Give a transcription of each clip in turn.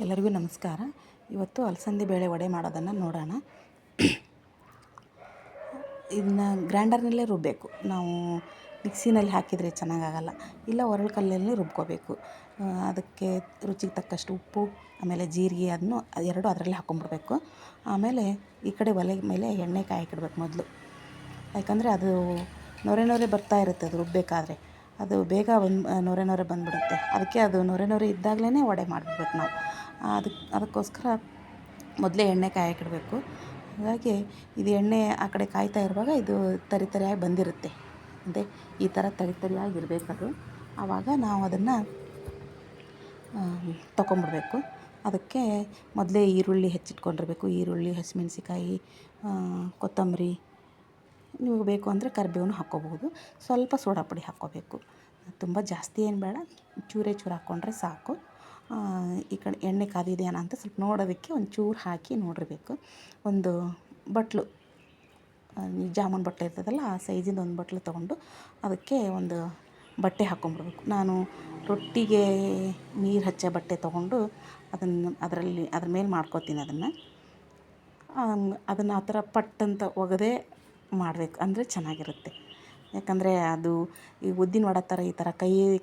ಎಲ್ಲರಿಗೂ ನಮಸ್ಕಾರ. ಇವತ್ತು ಅಲಸಂದಿ ಬೇಳೆ ವಡೆ ಮಾಡೋದನ್ನು ನೋಡೋಣ. ಇದನ್ನ ಗ್ರೈಂಡರ್ನಲ್ಲೇ ರುಬ್ಬಬೇಕು. ನಾವು ಮಿಕ್ಸಿನಲ್ಲಿ ಹಾಕಿದರೆ ಚೆನ್ನಾಗಾಗಲ್ಲ, ಇಲ್ಲ ಒರಳು ಕಲ್ಲಲ್ಲಿ ರುಬ್ಕೋಬೇಕು. ಅದಕ್ಕೆ ರುಚಿಗೆ ತಕ್ಕಷ್ಟು ಉಪ್ಪು, ಆಮೇಲೆ ಜೀರಿಗೆ ಅದನ್ನು ಎರಡು ಅದರಲ್ಲೇ ಹಾಕ್ಕೊಂಬಿಡ್ಬೇಕು. ಆಮೇಲೆ ಈ ಕಡೆ ಒಲೆ ಮೇಲೆ ಎಣ್ಣೆ ಕಾಯಕ್ಕಿಡ್ಬೇಕು ಮೊದಲು. ಯಾಕಂದರೆ ಅದು ನೊರೆ ನೊರೆ ಬರ್ತಾ ಇರುತ್ತೆ, ಅದು ರುಬ್ಬಬೇಕಾದ್ರೆ ಅದು ಬೇಗ ನೊರೆ ನೊರೆ ಬಂದುಬಿಡುತ್ತೆ. ಅದಕ್ಕೆ ಅದು ನೊರೆ ನೊರೆ ಇದ್ದಾಗಲೇ ವಡೆ ಮಾಡಿಬಿಡ್ಬೇಕು ನಾವು. ಅದಕ್ಕೋಸ್ಕರ ಮೊದಲೇ ಎಣ್ಣೆ ಕಾಯಕ್ಕಿಡಬೇಕು. ಹಾಗಾಗಿ ಇದು ಎಣ್ಣೆ ಆ ಕಡೆ ಕಾಯ್ತಾ ಇರುವಾಗ ಇದು ತರಿ ತರಿಯಾಗಿ ಬಂದಿರುತ್ತೆ. ಅಂದರೆ ಈ ಥರ ತರಿ ತರಿಯಾಗಿರಬೇಕದು. ಆವಾಗ ನಾವು ಅದನ್ನು ತೊಗೊಂಬಿಡ್ಬೇಕು. ಅದಕ್ಕೆ ಮೊದಲೇ ಈರುಳ್ಳಿ ಹೆಚ್ಚಿಟ್ಕೊಂಡಿರಬೇಕು. ಈರುಳ್ಳಿ, ಹಸಿಮೆಣ್ಸಿಕಾಯಿ, ಕೊತ್ತಂಬರಿ, ನಿಮಗೆ ಬೇಕು ಅಂದರೆ ಕರಿಬೇವನ್ನು ಹಾಕ್ಕೋಬಹುದು. ಸ್ವಲ್ಪ ಸೋಡಾ ಪುಡಿ ಹಾಕ್ಕೋಬೇಕು. ತುಂಬ ಜಾಸ್ತಿ ಏನು ಬೇಡ, ಚೂರೇ ಚೂರು ಹಾಕ್ಕೊಂಡ್ರೆ ಸಾಕು. ಈ ಕಡೆ ಎಣ್ಣೆ ಕಾದಿದೆಯಾ ಅಂತ ಸ್ವಲ್ಪ ನೋಡೋದಕ್ಕೆ ಒಂದು ಚೂರು ಹಾಕಿ ನೋಡಿರಬೇಕು. ಒಂದು ಬಟ್ಲು, ಜಾಮೂನ್ ಬಟ್ಟೆ ಇರ್ತದಲ್ಲ, ಆ ಸೈಜಿಂದ ಒಂದು ಬಟ್ಲು ತೊಗೊಂಡು ಅದಕ್ಕೆ ಒಂದು ಬಟ್ಟೆ ಹಾಕ್ಕೊಂಬಿಡ್ಬೇಕು. ನಾನು ರೊಟ್ಟಿಗೆ ನೀರು ಹಚ್ಚೋ ಬಟ್ಟೆ ತೊಗೊಂಡು ಅದ್ರ ಮೇಲೆ ಮಾಡ್ಕೋತೀನಿ ಅದನ್ನು ಆ ಥರ ಪಟ್ಟಂತ ಒಗೆದೇ ಮಾಡಬೇಕು, ಅಂದರೆ ಚೆನ್ನಾಗಿರುತ್ತೆ. ಯಾಕಂದರೆ ಅದು ಈ ಉದ್ದಿನ ವಡೆ ಥರ ಈ ಥರ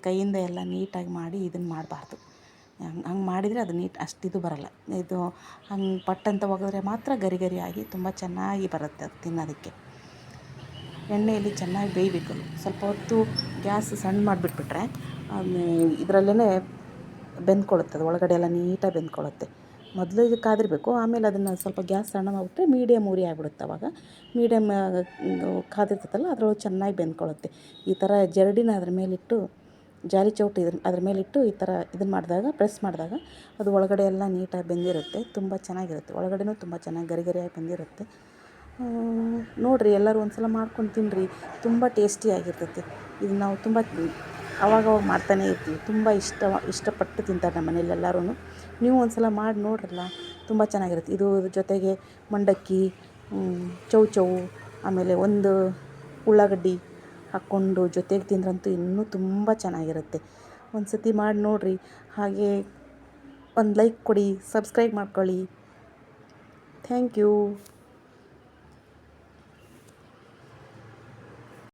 ಕೈಯಿಂದ ಎಲ್ಲ ನೀಟಾಗಿ ಮಾಡಿ ಇದನ್ನು ಮಾಡಬಾರ್ದು. ಹಂಗೆ ಮಾಡಿದರೆ ಅದು ಅಷ್ಟಿದು ಬರೋಲ್ಲ. ಇದು ಹಂಗೆ ಪಟ್ಟಂತ ಒಗೆದ್ರೆ ಮಾತ್ರ ಗರಿ ಗರಿಯಾಗಿ ತುಂಬ ಚೆನ್ನಾಗಿ ಬರುತ್ತೆ ಅದು ತಿನ್ನೋದಕ್ಕೆ. ಎಣ್ಣೆಯಲ್ಲಿ ಚೆನ್ನಾಗಿ ಬೇಯಬೇಕು. ಸ್ವಲ್ಪ ಹೊತ್ತು ಗ್ಯಾಸ್ ಸಣ್ಣ ಮಾಡಿಬಿಟ್ಬಿಟ್ರೆ ಇದರಲ್ಲೇ ಬೆಂದ್ಕೊಳ್ಳುತ್ತೆ, ಅದು ಒಳಗಡೆ ಎಲ್ಲ ನೀಟಾಗಿ ಬೆಂದ್ಕೊಳ್ಳುತ್ತೆ. ಮೊದಲು ಇದು ಕಾದಿರಬೇಕು, ಆಮೇಲೆ ಅದನ್ನು ಸ್ವಲ್ಪ ಗ್ಯಾಸ್ ಸಣ್ಣ ಮಾಡಿಬಿಟ್ರೆ ಮೀಡಿಯಮ್ ಉರಿ ಆಗಿಬಿಡುತ್ತೆ. ಆವಾಗ ಮೀಡಿಯಮ್ ಕಾದಿರ್ತೈತಲ್ಲ ಅದರೊಳಗೆ ಚೆನ್ನಾಗಿ ಬೆಂದ್ಕೊಳ್ಳುತ್ತೆ. ಈ ಥರ ಜರಡಿನ ಅದ್ರ ಮೇಲಿಟ್ಟು, ಜಾಲಿ ಚೌಟಿ ಅದ್ರ ಮೇಲಿಟ್ಟು ಈ ಥರ ಇದನ್ನು ಮಾಡಿದಾಗ, ಪ್ರೆಸ್ ಮಾಡಿದಾಗ ಅದು ಒಳಗಡೆ ಎಲ್ಲ ನೀಟಾಗಿ ಬೆಂದಿರುತ್ತೆ. ತುಂಬ ಚೆನ್ನಾಗಿರುತ್ತೆ. ಒಳಗಡೆನೂ ತುಂಬ ಚೆನ್ನಾಗಿ ಗರಿ ಗರಿಯಾಗಿ ಬೆಂದಿರುತ್ತೆ. ನೋಡಿರಿ, ಎಲ್ಲರೂ ಒಂದು ಸಲ ಮಾಡ್ಕೊಂಡು ತಿನ್ನಿರಿ, ತುಂಬ ಟೇಸ್ಟಿಯಾಗಿರ್ತೈತಿ. ಇದು ನಾವು ತುಂಬ ಅವಾಗವಾಗ ಮಾಡ್ತಾನೇ ಇರ್ತೀವಿ. ತುಂಬ ಇಷ್ಟಪಟ್ಟು ತಿಂತಾರೆ ನಮ್ಮ ಮನೇಲಿ ಎಲ್ಲರೂ. ನೀವು ಒಂದು ಸಲ ಮಾಡಿ ನೋಡ್ರಲ್ಲ, ತುಂಬ ಚೆನ್ನಾಗಿರುತ್ತೆ. ಇದು ಜೊತೆಗೆ ಮಂಡಕ್ಕಿ, ಚೌ ಆಮೇಲೆ ಒಂದು ಉಳ್ಳಾಗಡ್ಡಿ ಹಾಕ್ಕೊಂಡು ಜೊತೆಗೆ ತಿಂದ್ರಂತೂ ಇನ್ನೂ ತುಂಬ ಚೆನ್ನಾಗಿರುತ್ತೆ. ಒಂದು ಸತಿ ಮಾಡಿ ನೋಡಿರಿ. ಹಾಗೆ ಒಂದು ಲೈಕ್ ಕೊಡಿ, ಸಬ್ಸ್ಕ್ರೈಬ್ ಮಾಡ್ಕೊಳ್ಳಿ. Thank you.